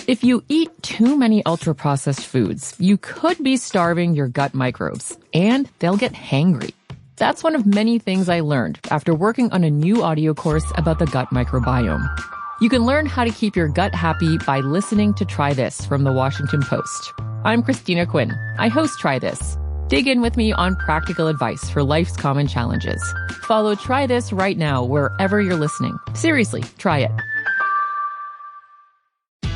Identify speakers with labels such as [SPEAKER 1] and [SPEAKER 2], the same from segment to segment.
[SPEAKER 1] If you eat too many ultra-processed foods, you could be starving your gut microbes, and they'll get hangry. That's one of many things I learned after working on a new audio course about the gut microbiome. You can learn how to keep your gut happy by listening to Try This from the Washington Post. I'm Christina Quinn. I host Try This. Dig in with me on practical advice for life's common challenges. Follow Try This right now wherever you're listening. Seriously, try it.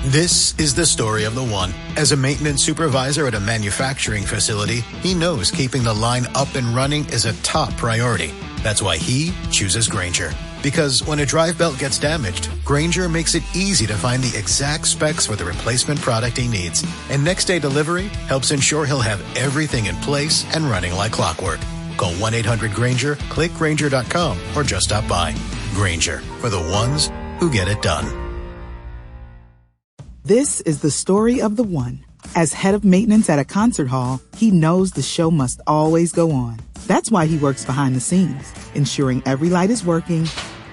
[SPEAKER 2] This is the story of the one. As a maintenance supervisor at a manufacturing facility, he knows keeping the line up and running is a top priority. That's why he chooses Grainger. Because when a drive belt gets damaged, Grainger makes it easy to find the exact specs for the replacement product he needs. And next day delivery helps ensure he'll have everything in place and running like clockwork. Call 1-800-GRAINGER, click Grainger.com, or just stop by. Grainger, for the ones who get it done.
[SPEAKER 3] This is the story of the one. As head of maintenance at a concert hall, he knows the show must always go on. That's why he works behind the scenes, ensuring every light is working,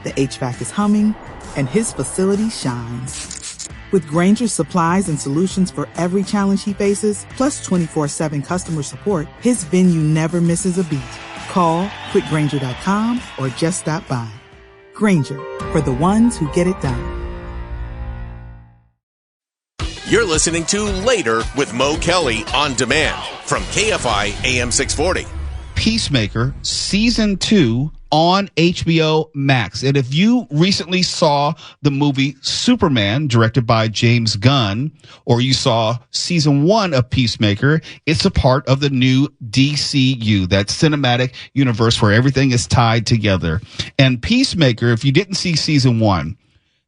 [SPEAKER 3] the HVAC is humming, and his facility shines. With Grainger's supplies and solutions for every challenge he faces, plus 24/7 customer support, his venue never misses a beat. Call quickgrainger.com or just stop by. Grainger, for the ones who get it done.
[SPEAKER 4] You're listening to Later with Mo Kelly on demand from KFI AM 640.
[SPEAKER 5] Peacemaker Season 2 on HBO Max. And if you recently saw the movie Superman, directed by James Gunn, or you saw Season 1 of Peacemaker, it's a part of the new DCU, that cinematic universe where everything is tied together. And Peacemaker, if you didn't see Season 1,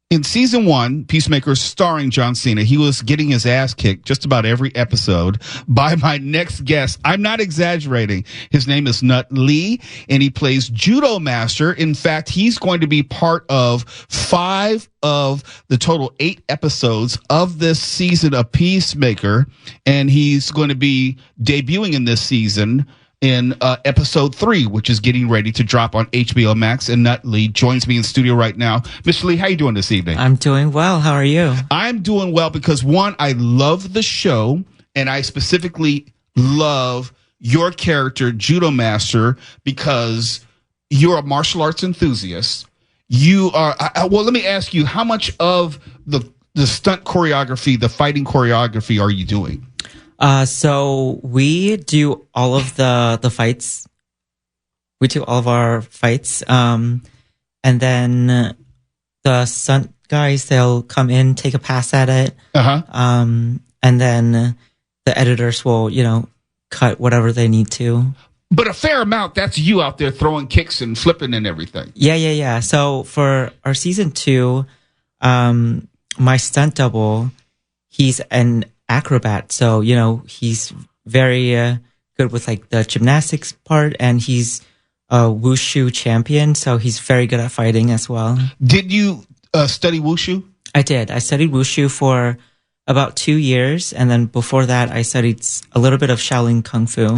[SPEAKER 5] in Season 1, Peacemaker starring John Cena, he was getting his ass kicked just about every episode by my next guest. I'm not exaggerating. His name is Nhut Lee, and he plays Judomaster. In fact, he's going to be part of 5 of the total 8 episodes of this season of Peacemaker, and he's going to be debuting in this season in episode 3, which is getting ready to drop on HBO Max. And Nhut Lee joins me in studio right now. Mr. Lee, how you doing this evening?
[SPEAKER 6] I'm doing well. How are you?
[SPEAKER 5] I'm doing well because, one, I love the show, and I specifically love your character, Judomaster, because you're a martial arts enthusiast. You are, well, let me ask you, how much of the stunt choreography, the fighting choreography are you doing?
[SPEAKER 6] So we do all of the fights. We do all of our fights. And then the stunt guys, they'll come in, take a pass at it. And then the editors will, cut whatever they need to.
[SPEAKER 5] But a fair amount, that's you out there throwing kicks and flipping and everything.
[SPEAKER 6] Yeah. So for our Season 2, my stunt double, he's an acrobat, so he's very good with like the gymnastics part, and he's a wushu champion, so he's very good at fighting as well.
[SPEAKER 5] Did you study wushu?
[SPEAKER 6] I did. I studied wushu for about 2 years, and then before that I studied a little bit of Shaolin Kung Fu.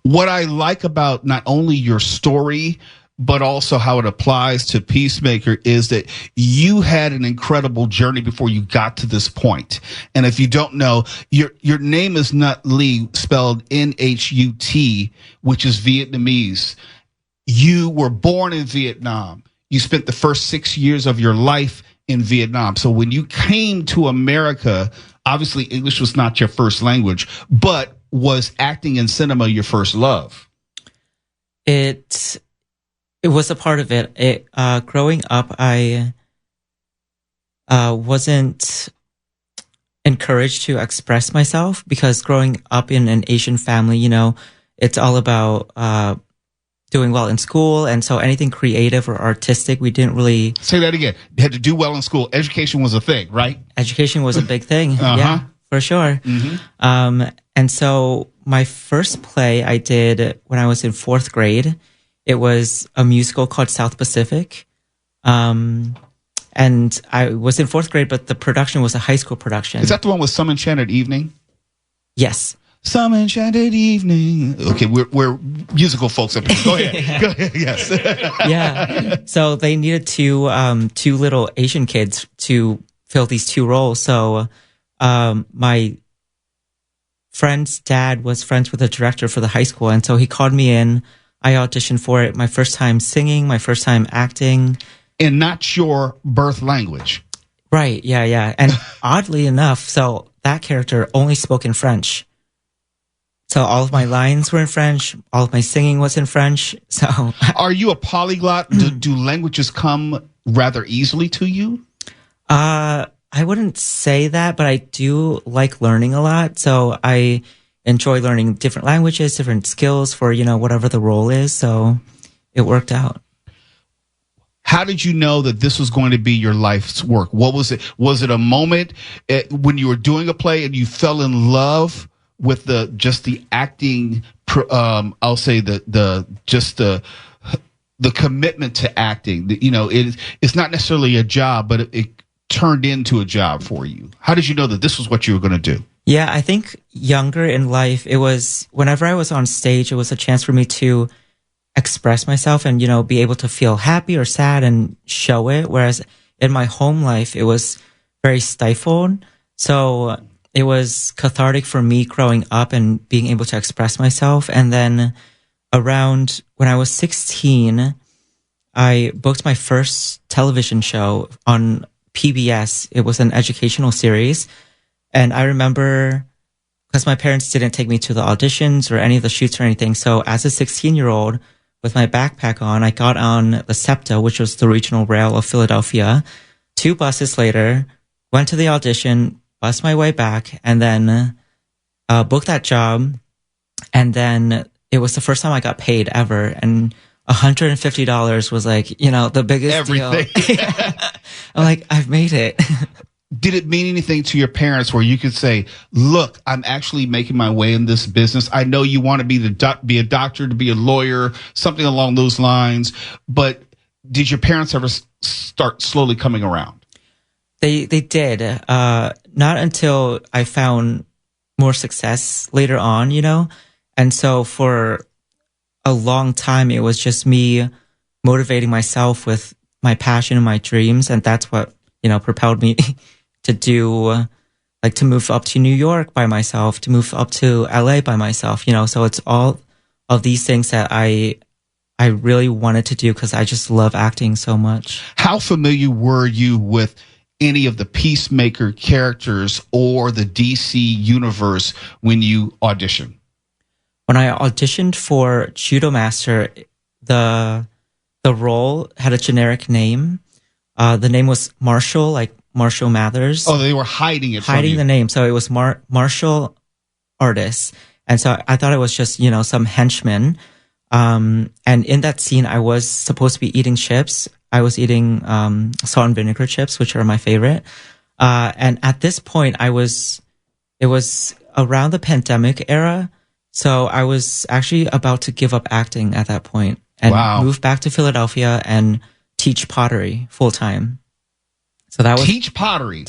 [SPEAKER 5] What I like about not only your story but also how it applies to Peacemaker is that you had an incredible journey before you got to this point. And if you don't know, your name is Nhut Lee, spelled Nhut, which is Vietnamese. You were born in Vietnam. You spent the first 6 years of your life in Vietnam. So when you came to America, obviously English was not your first language, but was acting in cinema your first love?
[SPEAKER 6] It was a part of it. Growing up, I wasn't encouraged to express myself because growing up in an Asian family, it's all about doing well in school. And so anything creative or artistic, we didn't really...
[SPEAKER 5] Say that again. You had to do well in school. Education was a thing, right?
[SPEAKER 6] Education was a big thing. Yeah, for sure. Mm-hmm. And so my first play I did when I was in 4th grade. It was a musical called South Pacific. And I was in 4th grade, but the production was a high school production.
[SPEAKER 5] Is that the one with Some Enchanted Evening?
[SPEAKER 6] Yes.
[SPEAKER 5] Some Enchanted Evening. Okay, we're musical folks up here. Go ahead. Go ahead. Yes.
[SPEAKER 6] Yeah. So they needed two little Asian kids to fill these 2 roles. So my friend's dad was friends with the director for the high school, and so he called me in. I auditioned for it. My first time singing, my first time acting.
[SPEAKER 5] And not your birth language.
[SPEAKER 6] Right, yeah. And oddly enough, so that character only spoke in French. So all of my lines were in French. All of my singing was in French. So,
[SPEAKER 5] are you a polyglot? Do languages come rather easily to you?
[SPEAKER 6] I wouldn't say that, but I do like learning a lot. So I enjoy learning different languages, different skills for, whatever the role is. So it worked out.
[SPEAKER 5] How did you know that this was going to be your life's work? What was it? Was it a moment when you were doing a play and you fell in love with the acting? I'll say the commitment to acting. It's not necessarily a job, but it turned into a job for you. How did you know that this was what you were going to do?
[SPEAKER 6] Yeah, I think younger in life, it was whenever I was on stage, it was a chance for me to express myself and, be able to feel happy or sad and show it. Whereas in my home life, it was very stifled. So it was cathartic for me growing up and being able to express myself. And then around when I was 16, I booked my first television show on PBS. It was an educational series. And I remember, because my parents didn't take me to the auditions or any of the shoots or anything. So as a 16-year-old with my backpack on, I got on the SEPTA, which was the regional rail of Philadelphia. 2 buses later, went to the audition, bussed my way back, and then booked that job. And then it was the first time I got paid ever. And $150 was like, the biggest
[SPEAKER 5] everything.
[SPEAKER 6] Deal. I'm like, I've made it.
[SPEAKER 5] Did it mean anything to your parents where you could say, look, I'm actually making my way in this business. I know you want to be be a doctor, to be a lawyer, something along those lines. But did your parents ever start slowly coming around?
[SPEAKER 6] They did. Not until I found more success later on, And so for a long time, it was just me motivating myself with my passion and my dreams. And that's what, propelled me to do, to move up to New York by myself, to move up to LA by myself, So it's all of these things that I really wanted to do because I just love acting so much.
[SPEAKER 5] How familiar were you with any of the Peacemaker characters or the DC universe when you auditioned?
[SPEAKER 6] When I auditioned for Judomaster, the role had a generic name. The name was Marshall, like Marshall Mathers.
[SPEAKER 5] Oh, they were hiding it from you.
[SPEAKER 6] Hiding the name. So it was Marshall Artist. And so I thought it was just, some henchman. And in that scene, I was supposed to be eating chips. I was eating salt and vinegar chips, which are my favorite. And at this point, it was around the pandemic era. So I was actually about to give up acting at that point and move back to Philadelphia and teach pottery full time. So that was
[SPEAKER 5] teach pottery.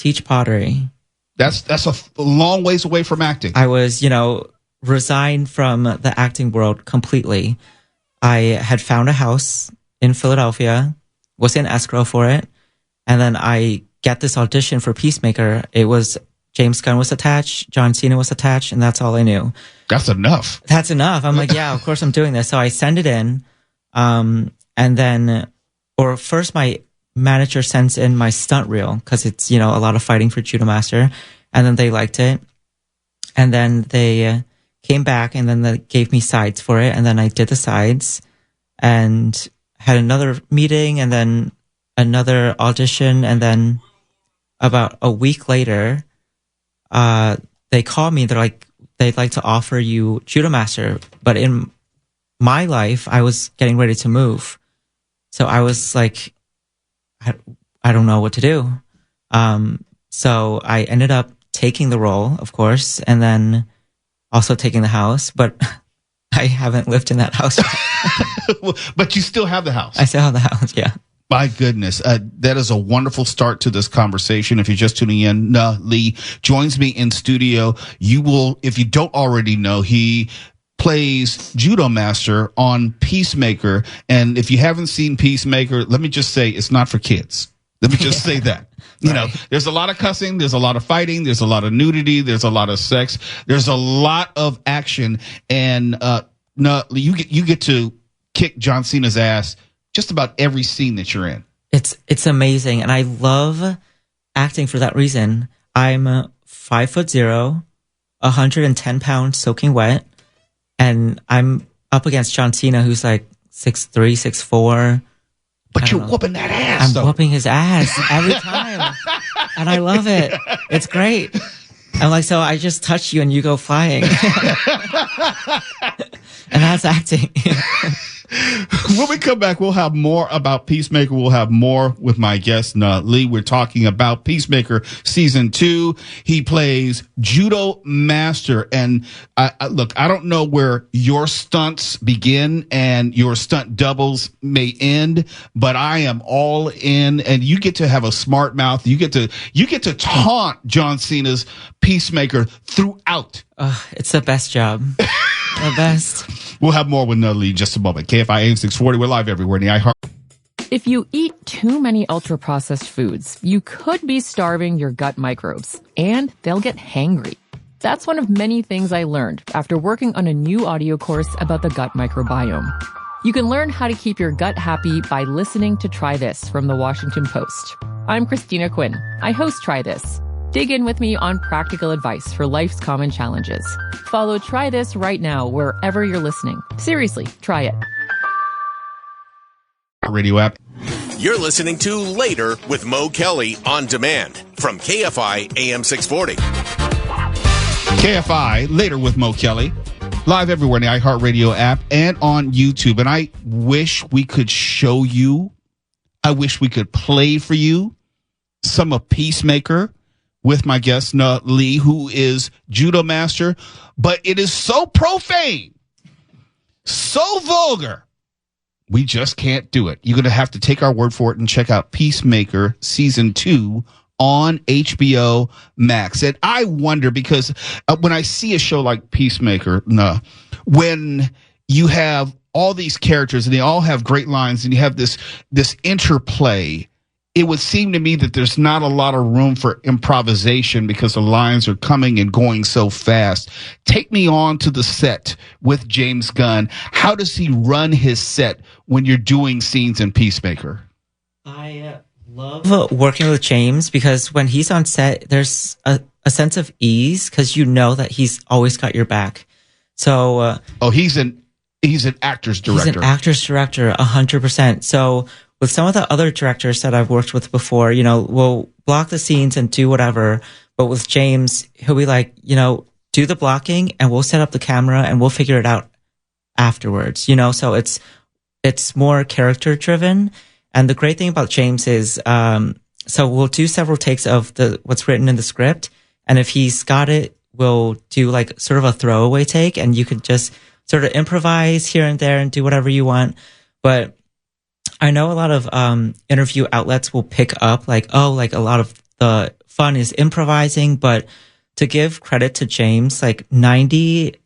[SPEAKER 6] That's
[SPEAKER 5] a long ways away from acting.
[SPEAKER 6] I was, resigned from the acting world completely. I had found a house in Philadelphia, was in escrow for it, and then I get this audition for Peacemaker. It was James Gunn was attached, John Cena was attached, and that's all I knew.
[SPEAKER 5] That's enough.
[SPEAKER 6] I'm like, yeah, of course I'm doing this. So I send it in, and then, first my manager sends in my stunt reel because it's, a lot of fighting for Judomaster, and then they liked it. And then they came back and then they gave me sides for it. And then I did the sides and had another meeting and then another audition. And then about a week later, they called me. They're like, they'd like to offer you Judomaster. But in my life, I was getting ready to move. So I was like, I don't know what to do. So I ended up taking the role, of course, and then also taking the house, but I haven't lived in that house.
[SPEAKER 5] But you still have the house.
[SPEAKER 6] I still have the house, yeah.
[SPEAKER 5] My goodness. That is a wonderful start to this conversation. If you're just tuning in, Lee joins me in studio. You will, if you don't already know, he plays Judomaster on Peacemaker. And if you haven't seen Peacemaker, let me just say it's not for kids. Let me just say that. You know, there's a lot of cussing, there's a lot of fighting, there's a lot of nudity, there's a lot of sex, there's a lot of action, and no, you get to kick John Cena's ass just about every scene that you're in.
[SPEAKER 6] It's amazing, and I love acting for that reason. I'm 5'0", 110 pounds soaking wet, and I'm up against John Cena, who's like 6'3", 6'4".
[SPEAKER 5] But you're whooping that ass.
[SPEAKER 6] I'm whooping his ass every time, and I love it. It's great. I'm like, so I just touch you and you go flying, and that's acting.
[SPEAKER 5] When we come back, we'll have more about Peacemaker. We'll have more with my guest, Nhut Lee. We're talking about Peacemaker Season 2. He plays Judomaster. And look, I don't know where your stunts begin and your stunt doubles may end, but I am all in. And you get to have a smart mouth. You get to taunt John Cena's Peacemaker throughout.
[SPEAKER 6] It's the best job. The best.
[SPEAKER 5] We'll have more with Nhut Lee in just a moment. KFI AM 640. We're live everywhere in the iHeart.
[SPEAKER 1] If you eat too many ultra-processed foods, you could be starving your gut microbes, and they'll get hangry. That's one of many things I learned after working on a new audio course about the gut microbiome. You can learn how to keep your gut happy by listening to Try This from the Washington Post. I'm Christina Quinn. I host Try This. Dig in with me on practical advice for life's common challenges. Follow Try This right now wherever you're listening. Seriously, try it.
[SPEAKER 5] Radio app.
[SPEAKER 4] You're listening to Later with Mo Kelly on demand from KFI AM 640.
[SPEAKER 5] KFI, Later with Mo Kelly. Live everywhere in the iHeartRadio app and on YouTube. And I wish we could show you, I wish we could play for you some of Peacemaker with my guest, Nhut Lee, who is Judomaster. But it is so profane, so vulgar, we just can't do it. You're going to have to take our word for it and check out Peacemaker Season 2 on HBO Max. And I wonder, because when I see a show like Peacemaker, when you have all these characters and they all have great lines and you have this interplay, it would seem to me that there's not a lot of room for improvisation because the lines are coming and going so fast. Take me on to the set with James Gunn. How does he run his set when you're doing scenes in Peacemaker?
[SPEAKER 6] I love working with James because when he's on set, there's a sense of ease because you know that he's always got your back. So,
[SPEAKER 5] he's an actor's director.
[SPEAKER 6] He's an actor's director, 100%. So with some of the other directors that I've worked with before, we'll block the scenes and do whatever. But with James, he'll be like, do the blocking and we'll set up the camera and we'll figure it out afterwards, So it's more character driven. And the great thing about James is, so we'll do several takes of what's written in the script. And if he's got it, we'll do like sort of a throwaway take and you could just sort of improvise here and there and do whatever you want. But I know a lot of interview outlets will pick up like a lot of the fun is improvising, but to give credit to James, like 99%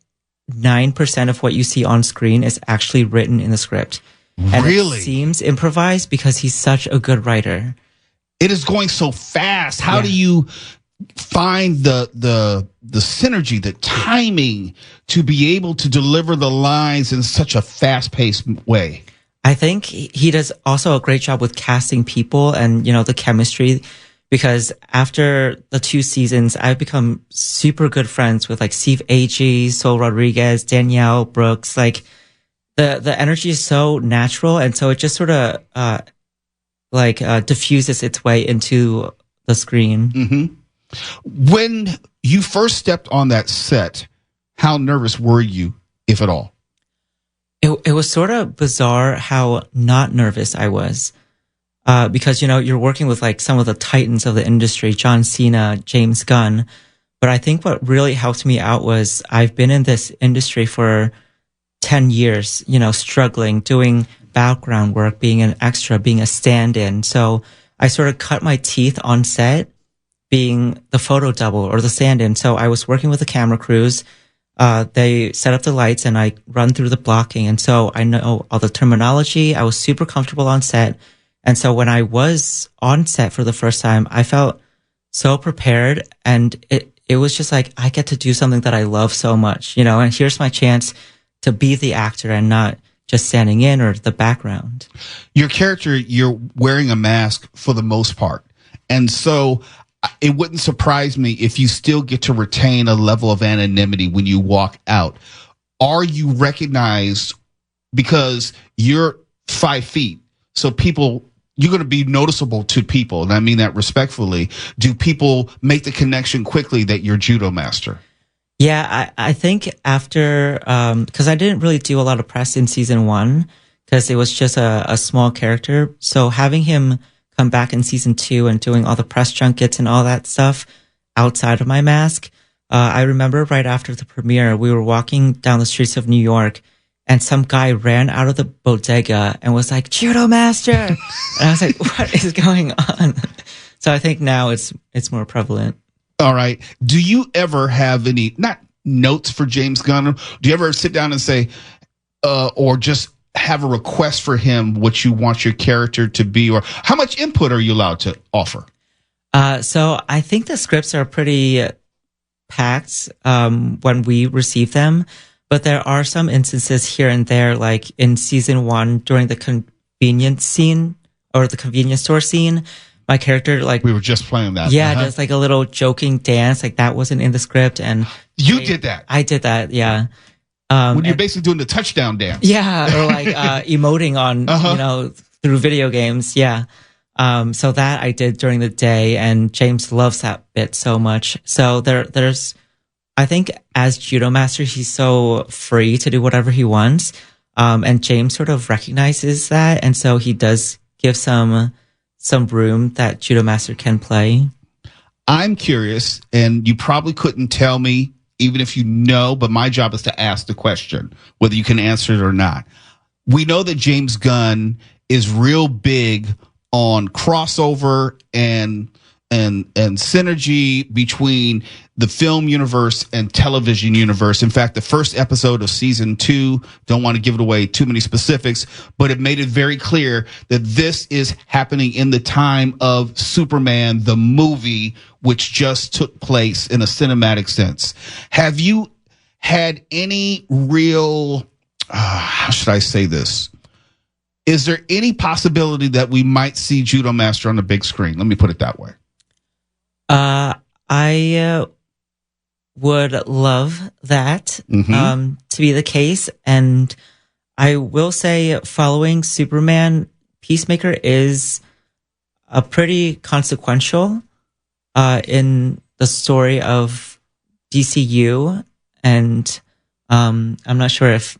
[SPEAKER 6] of what you see on screen is actually written in the script. And
[SPEAKER 5] really?
[SPEAKER 6] It seems improvised because he's such a good writer.
[SPEAKER 5] It is going so fast. How do you find the synergy, the timing to be able to deliver the lines in such a fast-paced way?
[SPEAKER 6] I think he does also a great job with casting people and, the chemistry, because after the 2 seasons, I've become super good friends with like Steve Agee, Sol Rodriguez, Danielle Brooks. Like the energy is so natural. And so it just sort of, diffuses its way into the screen.
[SPEAKER 5] Mm-hmm. When you first stepped on that set, how nervous were you, if at all?
[SPEAKER 6] It was sort of bizarre how not nervous I was, because, you're working with like some of the titans of the industry, John Cena, James Gunn. But I think what really helped me out was I've been in this industry for 10 years, struggling, doing background work, being an extra, being a stand-in. So I sort of cut my teeth on set being the photo double or the stand-in. So I was working with the camera crews. They set up the lights and I run through the blocking. And so I know all the terminology. I was super comfortable on set. And so when I was on set for the first time, I felt so prepared, and it was just like, I get to do something that I love so much, and here's my chance to be the actor and not just standing in or the background.
[SPEAKER 5] Your character, you're wearing a mask for the most part. And so it wouldn't surprise me if you still get to retain a level of anonymity when you walk out. Are you recognized because you're 5 feet? So you're going to be noticeable to people. And I mean that respectfully. Do people make the connection quickly that you're Judomaster?
[SPEAKER 6] Yeah, I think after, cause I didn't really do a lot of press in season 1 cause it was just a small character. So having him come back in season 2 and doing all the press junkets and all that stuff outside of my mask. I remember right after the premiere, we were walking down the streets of New York and some guy ran out of the bodega and was like, Judomaster. And I was like, what is going on? So I think now it's more prevalent.
[SPEAKER 5] All right. Do you ever have any, not notes for James Gunn? Do you ever sit down and say, or just have a request for him, what you want your character to be, or how much input are you allowed to offer?
[SPEAKER 6] So I think the scripts are pretty packed, when we receive them, but there are some instances here and there, like in season 1 during the convenience scene or the convenience store scene, my character, like,
[SPEAKER 5] we were just playing that.
[SPEAKER 6] Yeah, just like a little joking dance, like that wasn't in the script. And
[SPEAKER 5] you did that.
[SPEAKER 6] I did that. Yeah.
[SPEAKER 5] When you're basically doing the touchdown dance.
[SPEAKER 6] Yeah. Or like, emoting on, through video games. Yeah. So that I did during the day, and James loves that bit so much. So there's, I think as Judomaster, he's so free to do whatever he wants. And James sort of recognizes that. And so he does give some room that Judomaster can play.
[SPEAKER 5] I'm curious, and you probably couldn't tell me, even if you know, but my job is to ask the question, whether you can answer it or not. We know that James Gunn is real big on crossover and synergy between the film universe and television universe. In fact, the first episode of season 2, don't want to give it away too many specifics, but it made it very clear that this is happening in the time of Superman, the movie, which just took place in a cinematic sense. Have you had any real, how should I say this? Is there any possibility that we might see Judomaster on the big screen? Let me put it that way.
[SPEAKER 6] I would love that to be the case. And I will say, following Superman, Peacemaker is a pretty consequential in the story of DCU. And I'm not sure if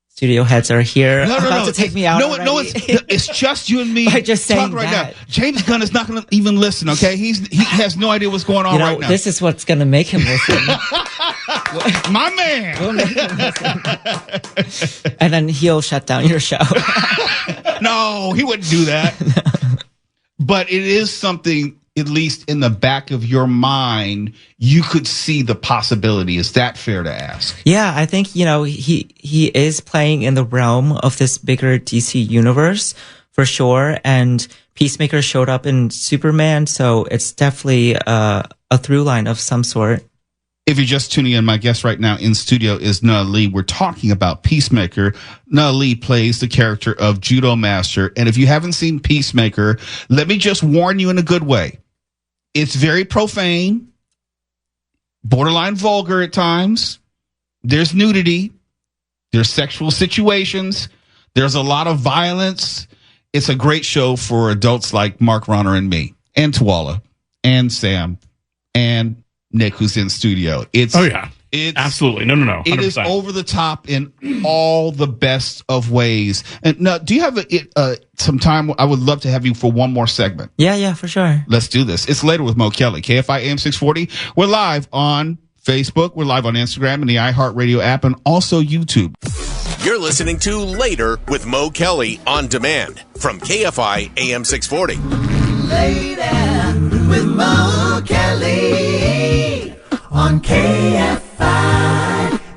[SPEAKER 6] studio heads are here about to take me out.
[SPEAKER 5] No, it's just you and me.
[SPEAKER 6] By just saying
[SPEAKER 5] right
[SPEAKER 6] that.
[SPEAKER 5] Now. James Gunn is not going to even listen. Okay, he has no idea what's going on right now.
[SPEAKER 6] This is what's going to make him listen.
[SPEAKER 5] My man.
[SPEAKER 6] We'll make him listen. And then he'll shut down your show.
[SPEAKER 5] No, he wouldn't do that. No. But it is something, at least in the back of your mind, you could see the possibility. Is that fair to ask?
[SPEAKER 6] Yeah, I think, he is playing in the realm of this bigger DC universe for sure. And Peacemaker showed up in Superman, so it's definitely a through line of some sort.
[SPEAKER 5] If you're just tuning in, my guest right now in studio is Nhut Lee. We're talking about Peacemaker. Nhut Lee plays the character of Judomaster. And if you haven't seen Peacemaker, let me just warn you in a good way. It's very profane, borderline vulgar at times. There's nudity. There's sexual situations. There's a lot of violence. It's a great show for adults like Mark Ronner and me, and Tuala, and Sam, and Nick, who's in studio. It's
[SPEAKER 7] absolutely no. 100%.
[SPEAKER 5] It is over the top in all the best of ways. And now, do you have some time? I would love to have you for one more segment.
[SPEAKER 6] Yeah, for sure.
[SPEAKER 5] Let's do this. It's Later with Mo Kelly, KFI AM 640. We're live on Facebook. We're live on Instagram and the iHeartRadio app, and also YouTube.
[SPEAKER 4] You're listening to Later with Mo Kelly on demand from KFI AM 640.
[SPEAKER 8] Later with Mo Kelly on KFI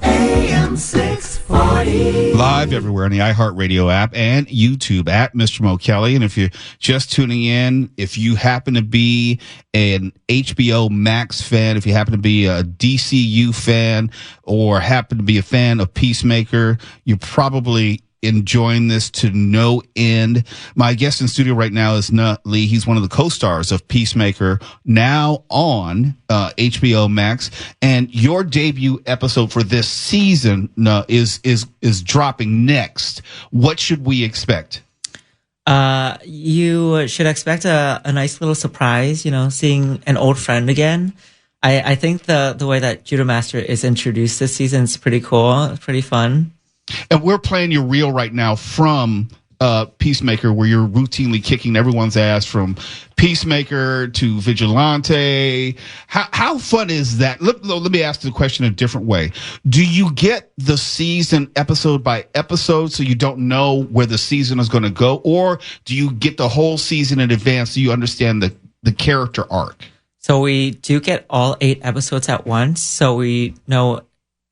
[SPEAKER 8] AM 640.
[SPEAKER 5] Live subscribe everywhere on the iHeartRadio app and YouTube at Mr. Mo Kelly. And if you're just tuning in, if you happen to be an HBO Max fan, if you happen to be a DCU fan, or happen to be a fan of Peacemaker, you're probably enjoying this to no end. My guest in studio right now is Nhut Lee. He's one of the co-stars of Peacemaker, now on HBO Max. And your debut episode for this season is dropping next. What should we expect?
[SPEAKER 6] You should expect a nice little surprise, seeing an old friend again. I think the way that Judomaster is introduced this season is pretty cool. It's pretty fun.
[SPEAKER 5] And we're playing your reel right now from Peacemaker, where you're routinely kicking everyone's ass from Peacemaker to Vigilante. How fun is that? Let me ask the question a different way. Do you get the season episode by episode so you don't know where the season is going to go? Or do you get the whole season in advance so you understand the character arc?
[SPEAKER 6] So we do get all 8 episodes at once, so we know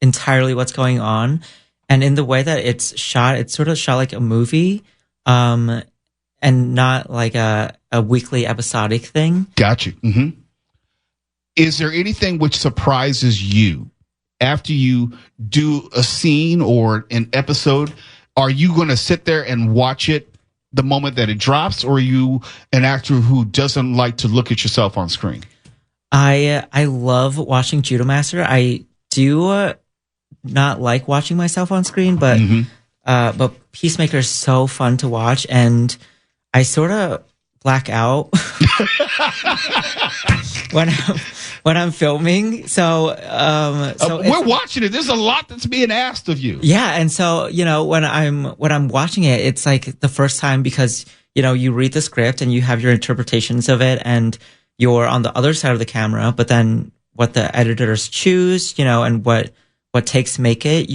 [SPEAKER 6] entirely what's going on. And in the way that it's shot, it's sort of shot like a movie, and not like a weekly episodic thing.
[SPEAKER 5] Got you. Mm-hmm. Is there anything which surprises you after you do a scene or an episode? Are you going to sit there and watch it the moment that it drops, or are you an actor who doesn't like to look at yourself on screen?
[SPEAKER 6] I love watching Judomaster. I do not like watching myself on screen, but Peacemaker is so fun to watch, and I sort of black out when I'm filming. So
[SPEAKER 5] we're watching it. There's a lot that's being asked of you.
[SPEAKER 6] Yeah, and so when I'm watching it, it's like the first time, because you read the script and you have your interpretations of it, and you're on the other side of the camera. But then what the editors choose, and what takes make it,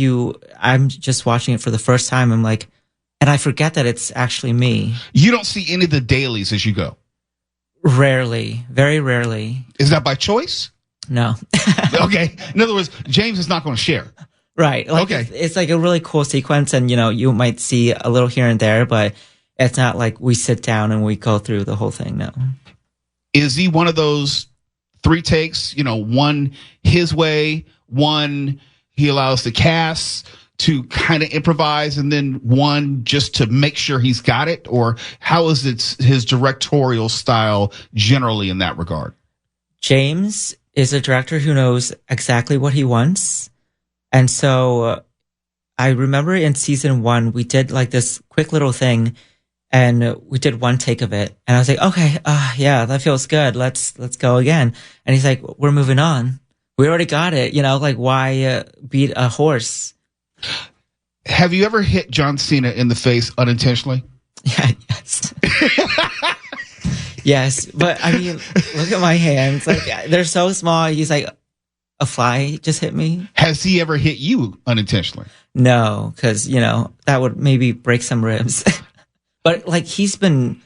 [SPEAKER 6] I'm just watching it for the first time. I'm like, and I forget that it's actually me.
[SPEAKER 5] You don't see any of the dailies as you go?
[SPEAKER 6] Rarely. Very rarely.
[SPEAKER 5] Is that by choice?
[SPEAKER 6] No.
[SPEAKER 5] Okay. In other words, James is not going to share.
[SPEAKER 6] Right. Okay. It's like a really cool sequence, and you might see a little here and there, but it's not like we sit down and we go through the whole thing. No.
[SPEAKER 5] Is he one of those 3 takes, one his way, one he allows the cast to kind of improvise, and then one just to make sure he's got it? Or how is his directorial style generally in that regard?
[SPEAKER 6] James is a director who knows exactly what he wants. And so I remember in season 1, we did like this quick little thing, and we did 1 take of it. And I was like, okay, yeah, that feels good. Let's go again. And he's like, we're moving on. We already got it. Like, why beat a horse?
[SPEAKER 5] Have you ever hit John Cena in the face unintentionally?
[SPEAKER 6] Yeah, yes. Yes, but I mean, look at my hands. Like, they're so small. He's like, a fly just hit me.
[SPEAKER 5] Has he ever hit you unintentionally?
[SPEAKER 6] No, because, that would maybe break some ribs. But, like, he's been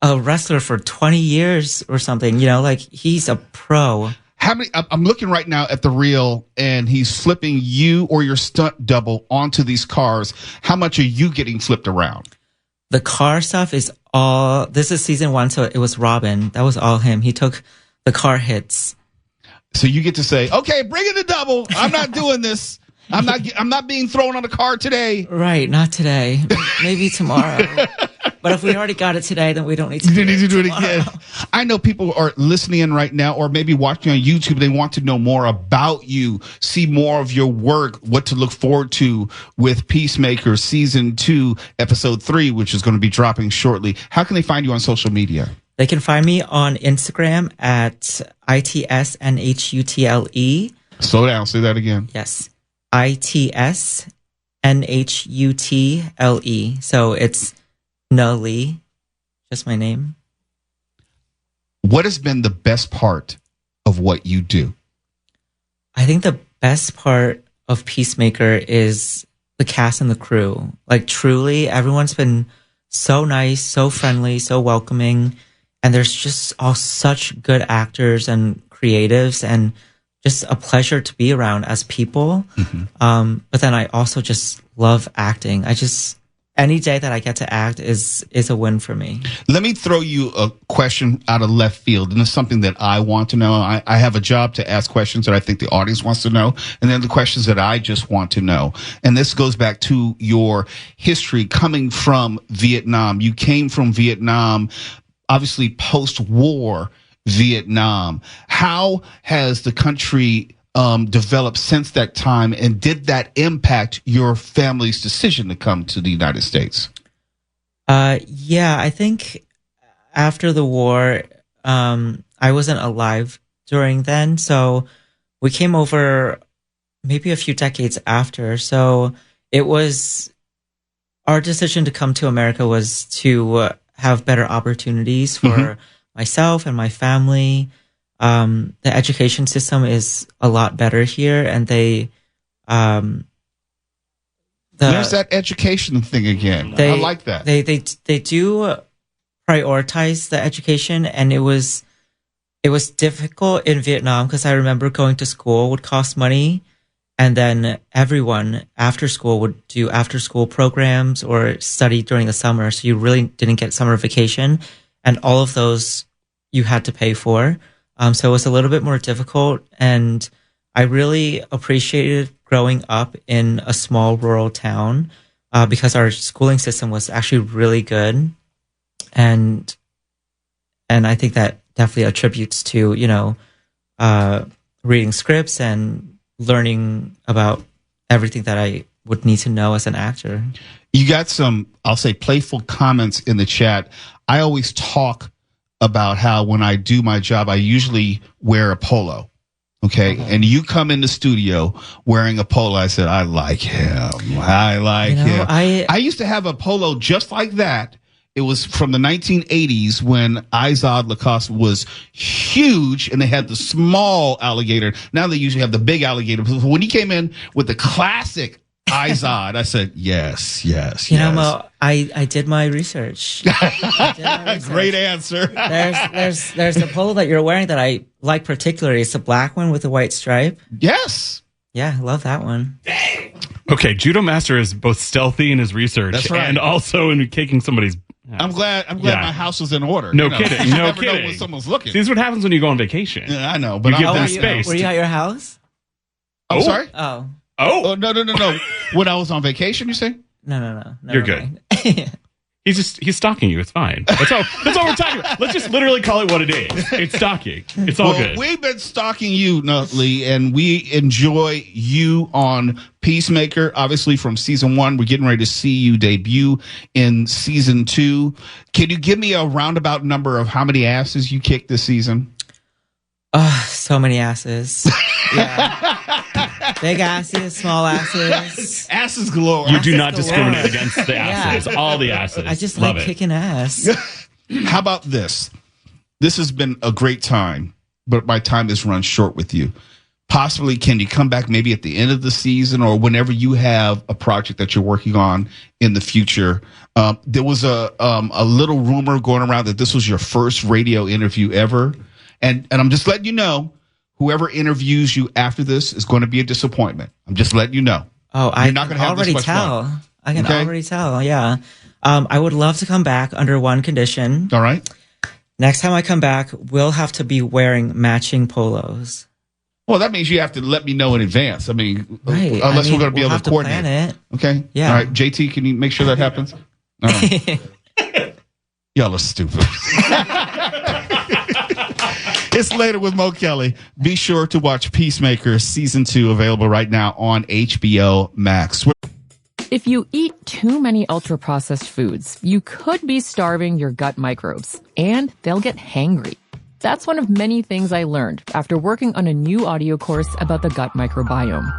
[SPEAKER 6] a wrestler for 20 years or something, like, he's a pro.
[SPEAKER 5] How many? I'm looking right now at the reel, and he's flipping you or your stunt double onto these cars. How much are you getting flipped around?
[SPEAKER 6] The car stuff is all. This is season 1, so it was Robin. That was all him. He took the car hits.
[SPEAKER 5] So you get to say, "Okay, bring in the double. I'm not doing this. I'm not being thrown on a car today."
[SPEAKER 6] Right, not today. Maybe tomorrow. But if we already got it today, then we don't need to do it again.
[SPEAKER 5] I know people are listening in right now, or maybe watching on YouTube. They want to know more about you, see more of your work, what to look forward to with Peacemaker Season 2, Episode 3, which is going to be dropping shortly. How can they find you on social media?
[SPEAKER 6] They can find me on Instagram at ITSNHUTLE.
[SPEAKER 5] Slow down. Say that again.
[SPEAKER 6] Yes. ITSNHUTLE. So it's Nhut, just my name.
[SPEAKER 5] What has been the best part of what you do?
[SPEAKER 6] I think the best part of Peacemaker is the cast and the crew. Like, truly, everyone's been so nice, so friendly, so welcoming. And there's just all such good actors and creatives. And just a pleasure to be around as people. But then I also just love acting. Any day that I get to act is a win for me.
[SPEAKER 5] Let me throw you a question out of left field, and it's something that I want to know. I have a job to ask questions that I think the audience wants to know, and then the questions that I just want to know. And this goes back to your history coming from Vietnam. You came from Vietnam, obviously post-war Vietnam. How has the country developed since that time, and did that impact your family's decision to come to the United States?
[SPEAKER 6] Yeah, I think after the war, I wasn't alive during then, so we came over maybe a few decades after. So it was our decision to come to America was to have better opportunities for myself and my family. The education system is a lot better here, and there's
[SPEAKER 5] that education thing again. I like that.
[SPEAKER 6] They do prioritize the education, and it was difficult in Vietnam because I remember going to school would cost money, and then everyone after school would do after school programs or study during the summer, so you really didn't get summer vacation, and all of those you had to pay for. So it was a little bit more difficult, and I really appreciated growing up in a small rural town because our schooling system was actually really good, and I think that definitely attributes to reading scripts and learning about everything that I would need to know as an actor.
[SPEAKER 5] You got some, I'll say, playful comments in the chat. I always talk about how when I do my job, I usually wear a polo. Okay. And you come in the studio wearing a polo. I said, I like him. I like him. I used to have a polo just like that. It was from the 1980s when Izod Lacoste was huge and they had the small alligator. Now they usually have the big alligator. When he came in with the classic Izod, I said, yes.
[SPEAKER 6] You know, Mo, I did my research.
[SPEAKER 5] Great answer.
[SPEAKER 6] There's a polo that you're wearing that I like particularly. It's a black one with a white stripe.
[SPEAKER 5] Yes.
[SPEAKER 6] Yeah, I love that one.
[SPEAKER 7] Okay, Judomaster is both stealthy in his research.
[SPEAKER 5] That's right.
[SPEAKER 7] And also in kicking somebody's ass.
[SPEAKER 5] I'm glad my house was in order.
[SPEAKER 7] No kidding.
[SPEAKER 5] You
[SPEAKER 7] No
[SPEAKER 5] never
[SPEAKER 7] kidding.
[SPEAKER 5] know when someone's looking.
[SPEAKER 7] See, this is what happens when you go on vacation.
[SPEAKER 5] Yeah, I know. But
[SPEAKER 7] you give them space.
[SPEAKER 6] Were you at your house?
[SPEAKER 5] I'm sorry?
[SPEAKER 6] Oh.
[SPEAKER 5] Oh, no. When I was on vacation, you say?
[SPEAKER 6] No. Never
[SPEAKER 7] You're good. He's stalking you. It's fine. That's all we're talking about. Let's just literally call it what it is. It's stalking. It's all good.
[SPEAKER 5] We've been stalking you, Lee, and we enjoy you on Peacemaker. Obviously, from season 1, we're getting ready to see you debut in season 2. Can you give me a roundabout number of how many asses you kicked this season?
[SPEAKER 6] So many asses. Yeah. Big asses, small asses.
[SPEAKER 5] Asses galore.
[SPEAKER 7] You do not discriminate against the asses. Yeah. All the asses.
[SPEAKER 6] I just
[SPEAKER 7] love
[SPEAKER 6] like
[SPEAKER 7] it.
[SPEAKER 6] kicking ass.
[SPEAKER 5] How about this? This has been a great time, but my time is run short with you. Possibly, can you come back maybe at the end of the season or whenever you have a project that you're working on in the future? There was a little rumor going around that this was your first radio interview ever. And I'm just letting you know, whoever interviews you after this is going to be a disappointment. I'm just letting you know.
[SPEAKER 6] Oh, I can already tell. I can already tell, yeah. I would love to come back under one condition.
[SPEAKER 5] All right.
[SPEAKER 6] Next time I come back, we'll have to be wearing matching polos.
[SPEAKER 5] Well, that means you have to let me know in advance. I mean,
[SPEAKER 6] right.
[SPEAKER 5] Unless we're going to be able to coordinate.
[SPEAKER 6] Plan it.
[SPEAKER 5] Okay?
[SPEAKER 6] Yeah.
[SPEAKER 5] All right. JT, can you make sure that happens? All right. Y'all are stupid. It's Later with Mo Kelly. Be sure to watch Peacemaker Season 2, available right now on HBO Max.
[SPEAKER 1] If you eat too many ultra-processed foods, you could be starving your gut microbes, and they'll get hangry. That's one of many things I learned after working on a new audio course about the gut microbiome.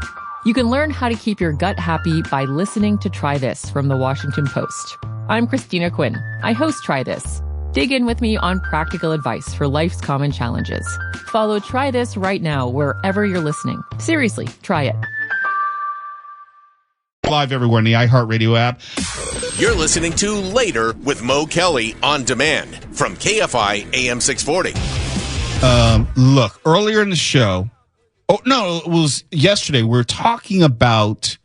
[SPEAKER 1] You can learn how to keep your gut happy by listening to Try This from the Washington Post. I'm Christina Quinn. I host Try This. Dig in with me on practical advice for life's common challenges. Follow Try This right now wherever you're listening. Seriously, try it.
[SPEAKER 5] Live everywhere in the iHeartRadio app.
[SPEAKER 4] You're listening to Later with Mo Kelly on demand from KFI AM 640.
[SPEAKER 5] Look, earlier in the show, Oh, no, it was yesterday. We were talking about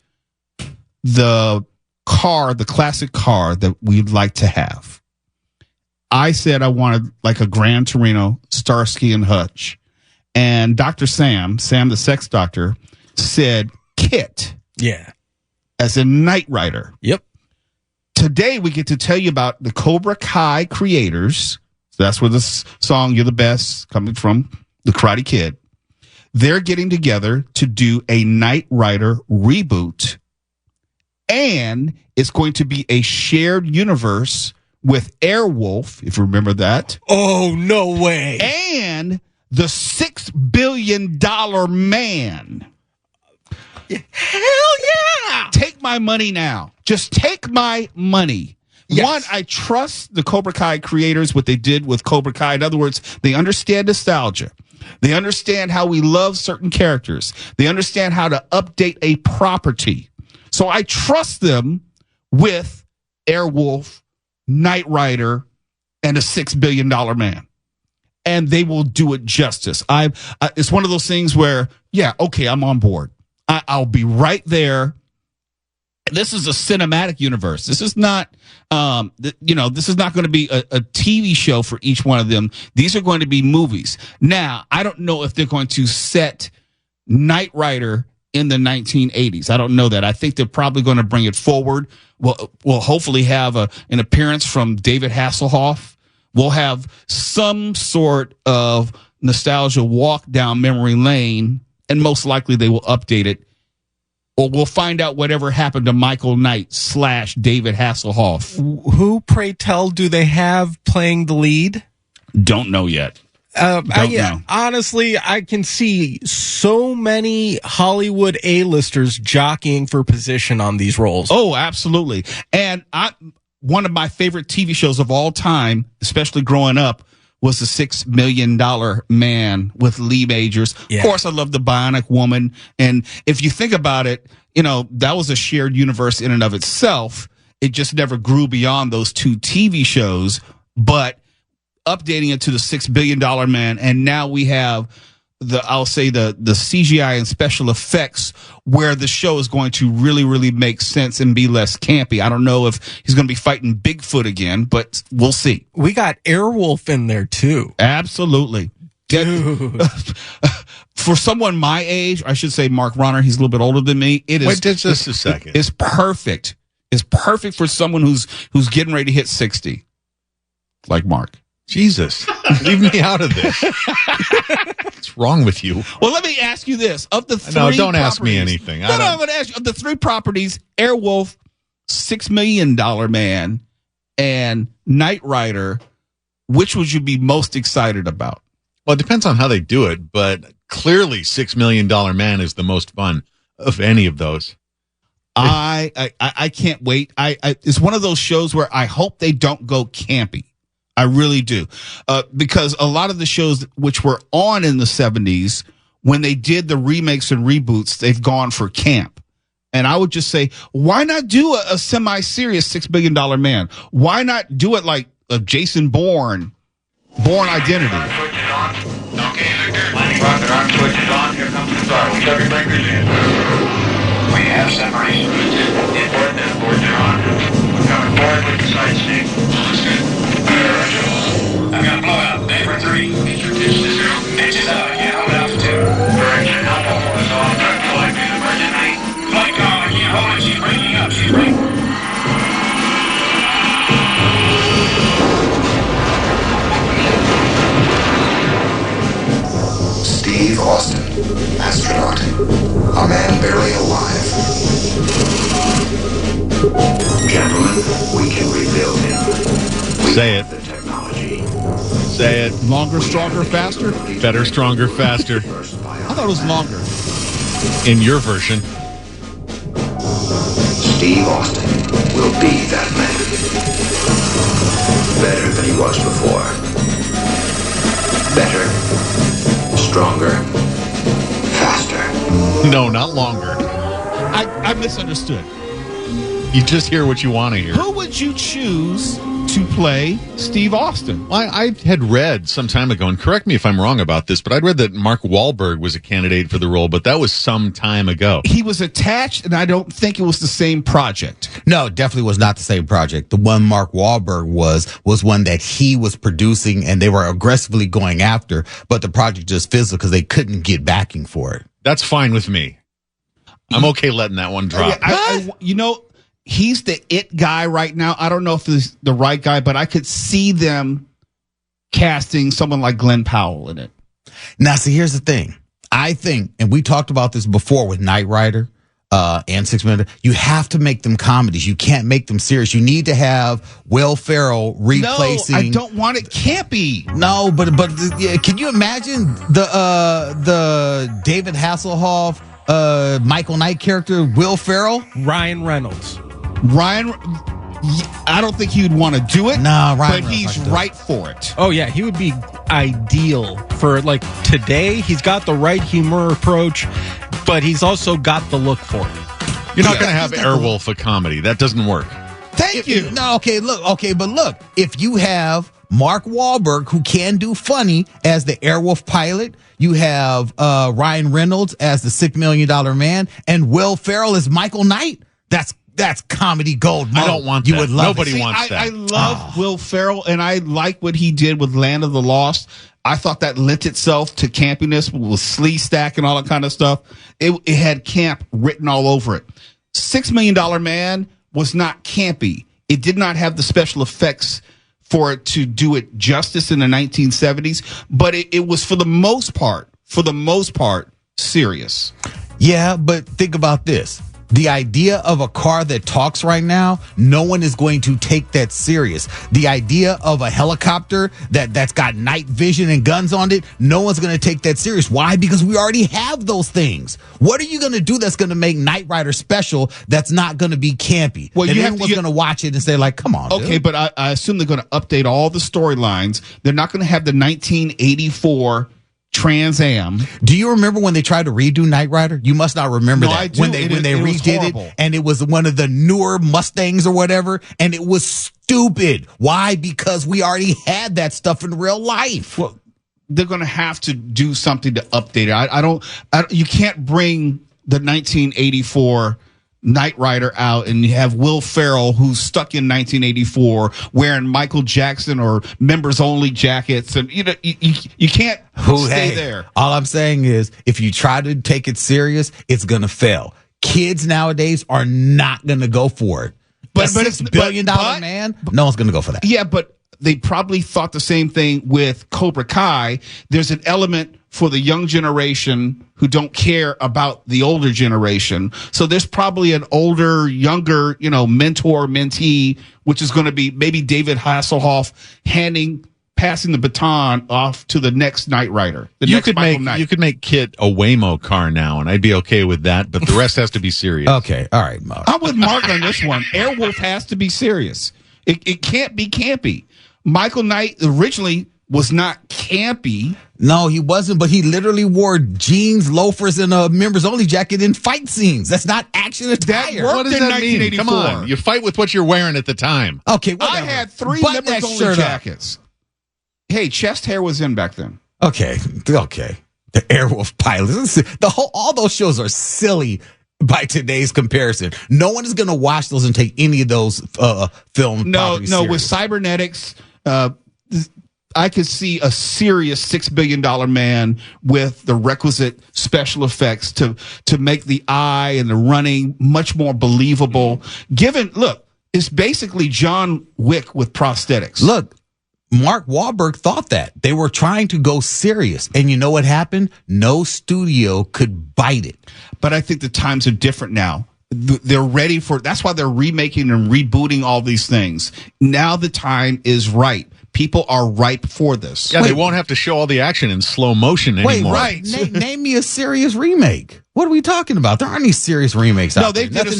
[SPEAKER 5] the classic car that we'd like to have. I said I wanted like a Gran Torino, Starsky and Hutch. And Dr. Sam the sex doctor, said Kit.
[SPEAKER 9] Yeah.
[SPEAKER 5] As a Knight Rider.
[SPEAKER 9] Yep.
[SPEAKER 5] Today, we get to tell you about the Cobra Kai creators. So that's where this song, You're the Best, coming from, the Karate Kid. They're getting together to do a Knight Rider reboot. And it's going to be a shared universe with Airwolf, if you remember that.
[SPEAKER 9] Oh, no way.
[SPEAKER 5] And the $6 billion man.
[SPEAKER 9] Hell yeah!
[SPEAKER 5] Take my money now. Just take my money. Yes. One, I trust the Cobra Kai creators, what they did with Cobra Kai. In other words, they understand nostalgia. They understand how we love certain characters. They understand how to update a property. So I trust them with Airwolf, Knight Rider, and a $6 billion man. And they will do it justice. It's one of those things where, yeah, okay, I'm on board. I'll be right there. This is a cinematic universe. This is not, this is not going to be a TV show for each one of them. These are going to be movies. Now, I don't know if they're going to set Knight Rider in the 1980s. I don't know that. I think they're probably going to bring it forward. We'll hopefully have an appearance from David Hasselhoff. We'll have some sort of nostalgia walk down memory lane, and most likely they will update it. Or we'll find out whatever happened to Michael Knight / David Hasselhoff.
[SPEAKER 9] Who, pray tell, do they have playing the lead?
[SPEAKER 5] Don't know yet.
[SPEAKER 9] Know. Honestly, I can see so many Hollywood A-listers jockeying for position on these roles.
[SPEAKER 5] Oh, absolutely. And one of my favorite TV shows of all time, especially growing up, was The $6 Million Man with Lee Majors. Yeah. Of course, I love The Bionic Woman. And if you think about it, that was a shared universe in and of itself. It just never grew beyond those two TV shows. But updating it to the $6 billion man, and now we have the CGI and special effects where the show is going to really, really make sense and be less campy. I don't know if he's going to be fighting Bigfoot again, but we'll see.
[SPEAKER 9] We got Airwolf in there too.
[SPEAKER 5] Absolutely. Dude. For someone my age, I should say Mark Ronner, he's a little bit older than me. It is.
[SPEAKER 10] Wait just a second.
[SPEAKER 5] It's perfect. It's perfect for someone who's getting ready to hit 60. Like Mark.
[SPEAKER 10] Jesus, leave me out of this. What's wrong with you?
[SPEAKER 5] Well, let me ask you this. Of the three
[SPEAKER 10] don't ask me anything.
[SPEAKER 5] I'm going to ask you. Of the three properties, Airwolf, $6 Million Man, and Knight Rider, which would you be most excited about?
[SPEAKER 10] Well, it depends on how they do it, but clearly $6 Million Man is the most fun of any of those.
[SPEAKER 5] I can't wait. It's one of those shows where I hope they don't go campy. I really do. Because a lot of the shows which were on in the 70s, when they did the remakes and reboots, they've gone for camp. And I would just say, why not do a semi-serious $6 Billion Man? Why not do it like a Jason Bourne Identity?
[SPEAKER 11] Okay, Victor. Landing rocket arm switch is on. Here comes the throttle. Shut your breakers in. We have separation. Inboard and outboard are on. We're coming forward with the side stick. Looks good. I've got a blowout. Vapor 3. Pitch to 0. Pitches out. I can't hold altitude. Correction. Alpha 4 is on. Flight to emergency. Flight call. I can't hold it. She's breaking up. She's breaking.
[SPEAKER 12] Steve Austin, astronaut. A man barely alive. Gentlemen, we can rebuild him.
[SPEAKER 10] Say it.
[SPEAKER 12] The technology.
[SPEAKER 10] Say it.
[SPEAKER 5] Longer, stronger, faster?
[SPEAKER 10] Better, stronger, faster.
[SPEAKER 5] I thought it was longer.
[SPEAKER 10] In your version.
[SPEAKER 12] Steve Austin will be that man. Better than he was before. Better, stronger, faster.
[SPEAKER 10] No, not longer.
[SPEAKER 5] I misunderstood.
[SPEAKER 10] You just hear what you want to hear.
[SPEAKER 5] Who would you choose to play Steve Austin.
[SPEAKER 10] I had read some time ago, and correct me if I'm wrong about this, but I'd read that Mark Wahlberg was a candidate for the role, but that was some time ago.
[SPEAKER 5] He was attached, and I don't think it was the same project.
[SPEAKER 13] No, definitely was not the same project. The one Mark Wahlberg was one that he was producing, and they were aggressively going after, but the project just fizzled because they couldn't get backing for it.
[SPEAKER 10] That's fine with me. I'm okay letting that one drop.
[SPEAKER 5] He's the it guy right now. I don't know if he's the right guy, but I could see them casting someone like Glenn Powell in it.
[SPEAKER 13] Now, see, here's the thing. I think, and we talked about this before with Knight Rider and 6 Minutes, you have to make them comedies. You can't make them serious. You need to have Will Ferrell replacing.
[SPEAKER 5] No, I don't want it campy.
[SPEAKER 13] No, but can you imagine the David Hasselhoff, Michael Knight character, Will Ferrell?
[SPEAKER 9] Ryan Reynolds.
[SPEAKER 5] I don't think he would want to do it.
[SPEAKER 13] No,
[SPEAKER 5] but he's right for it.
[SPEAKER 9] Oh yeah, he would be ideal for like today. He's got the right humor approach, but he's also got the look for it.
[SPEAKER 10] You're not going to have Airwolf a comedy. That doesn't work.
[SPEAKER 5] Thank you.
[SPEAKER 13] No, but look, if you have Mark Wahlberg, who can do funny as the Airwolf pilot, you have Ryan Reynolds as the $6 Million Man, and Will Ferrell as Michael Knight. That's comedy gold.
[SPEAKER 10] I don't want that.
[SPEAKER 13] You would love
[SPEAKER 10] Nobody
[SPEAKER 13] it.
[SPEAKER 10] wants that.
[SPEAKER 5] I love Will Ferrell, and I like what he did with Land of the Lost. I thought that lent itself to campiness with Slee Stack and all that kind of stuff. It had camp written all over it. $6 Million Man was not campy. It did not have the special effects for it to do it justice in the 1970s, but it was for the most part, serious.
[SPEAKER 13] Yeah, but think about this. The idea of a car that talks right now, no one is going to take that serious. The idea of a helicopter that's got night vision and guns on it, no one's going to take that serious. Why? Because we already have those things. What are you going to do that's going to make Knight Rider special that's not going to be campy?
[SPEAKER 5] Well,
[SPEAKER 13] everyone's going to watch it and say, like, come on,
[SPEAKER 5] okay,
[SPEAKER 13] dude.
[SPEAKER 5] but I assume they're going to update all the storylines. They're not going to have the 1984 Trans Am.
[SPEAKER 13] Do you remember when they tried to redo Knight Rider? You must not remember
[SPEAKER 5] that.
[SPEAKER 13] I do. When they
[SPEAKER 5] redid
[SPEAKER 13] it, and it was one of the newer Mustangs or whatever, and it was stupid. Why? Because we already had that stuff in real life.
[SPEAKER 5] Well, they're going to have to do something to update it. You can't bring the 1984 Knight Rider out and you have Will Ferrell, who's stuck in 1984, wearing Michael Jackson or members only jackets, and you can't stay there.
[SPEAKER 13] All I'm saying is, if you try to take it serious, it's gonna fail. Kids nowadays are not gonna go for it. But $6 billion man, no one's gonna go for that.
[SPEAKER 5] Yeah, but they probably thought the same thing with Cobra Kai. There's an element for the young generation who don't care about the older generation. So there's probably an older, younger, mentor, mentee, which is going to be maybe David Hasselhoff passing the baton off to the next Knight Rider.
[SPEAKER 10] You could make Kit a Waymo car now, and I'd be okay with that, but the rest has to be serious.
[SPEAKER 13] Okay, all right, Mark.
[SPEAKER 5] I'm with Mark on this one. Airwolf has to be serious. It can't be campy. Michael Knight originally was not campy.
[SPEAKER 13] No, he wasn't, but he literally wore jeans, loafers, and a members only jacket in fight scenes. That's not action attire.
[SPEAKER 10] What does that mean? Come on. You fight with what you're wearing at the time.
[SPEAKER 13] Okay, whatever.
[SPEAKER 5] I had 3 members only jackets. Hey, chest hair was in back then.
[SPEAKER 13] Okay. The Airwolf pilots. All those shows are silly by today's comparison. No one is going to watch those and take any of those film.
[SPEAKER 5] No, with cybernetics, I could see a serious $6 billion man with the requisite special effects to make the eye and the running much more believable. Look, it's basically John Wick with prosthetics.
[SPEAKER 13] Look, Mark Wahlberg thought that. They were trying to go serious. And you know what happened? No studio could bite it.
[SPEAKER 5] But I think the times are different now. They're ready for, that's why they're remaking and rebooting all these things. Now the time is right. People are ripe for this.
[SPEAKER 10] Yeah, they won't have to show all the action in slow motion anymore.
[SPEAKER 5] Right.
[SPEAKER 13] Name me a serious remake. What are we talking about? There aren't any serious remakes out there.
[SPEAKER 5] No, they did a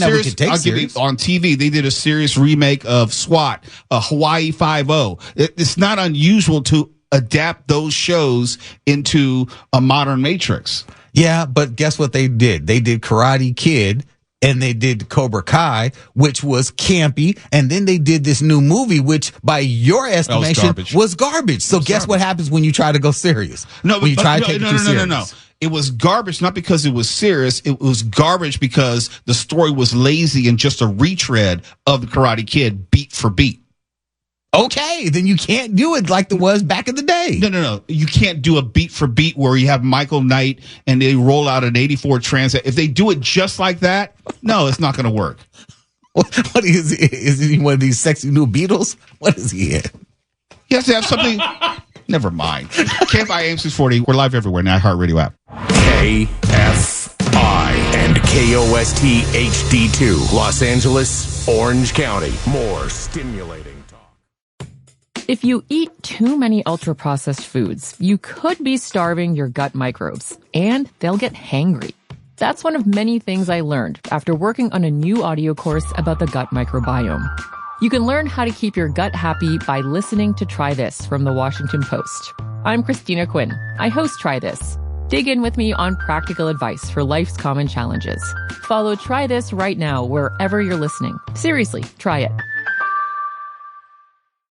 [SPEAKER 5] serious, on TV, they did a serious remake of SWAT, Hawaii 5-0. It's not unusual to adapt those shows into a modern Matrix.
[SPEAKER 13] Yeah, but guess what they did? They did Karate Kid and they did Cobra Kai, which was campy, and then they did this new movie, which by your estimation was garbage. So guess what happens when you try to go serious?
[SPEAKER 5] No,
[SPEAKER 13] when you try to take it too serious.
[SPEAKER 5] No. It was garbage, not because it was serious. It was garbage because the story was lazy and just a retread of the Karate Kid beat for beat.
[SPEAKER 13] Okay, then you can't do it like it was back in the day.
[SPEAKER 5] No. You can't do a beat for beat where you have Michael Knight and they roll out an 84 Transit. If they do it just like that, no, it's not going to work.
[SPEAKER 13] What is he one of these sexy new Beatles? What is he in?
[SPEAKER 5] He has to have something. Never mind. KFI AM 640. We're live everywhere now. iHeartRadio app.
[SPEAKER 4] KFI and KOST HD2, Los Angeles, Orange County. More stimulating.
[SPEAKER 1] If you eat too many ultra-processed foods, you could be starving your gut microbes, and they'll get hangry. That's one of many things I learned after working on a new audio course about the gut microbiome. You can learn how to keep your gut happy by listening to Try This from the Washington Post. I'm Christina Quinn. I host Try This. Dig in with me on practical advice for life's common challenges. Follow Try This right now wherever you're listening. Seriously, try it.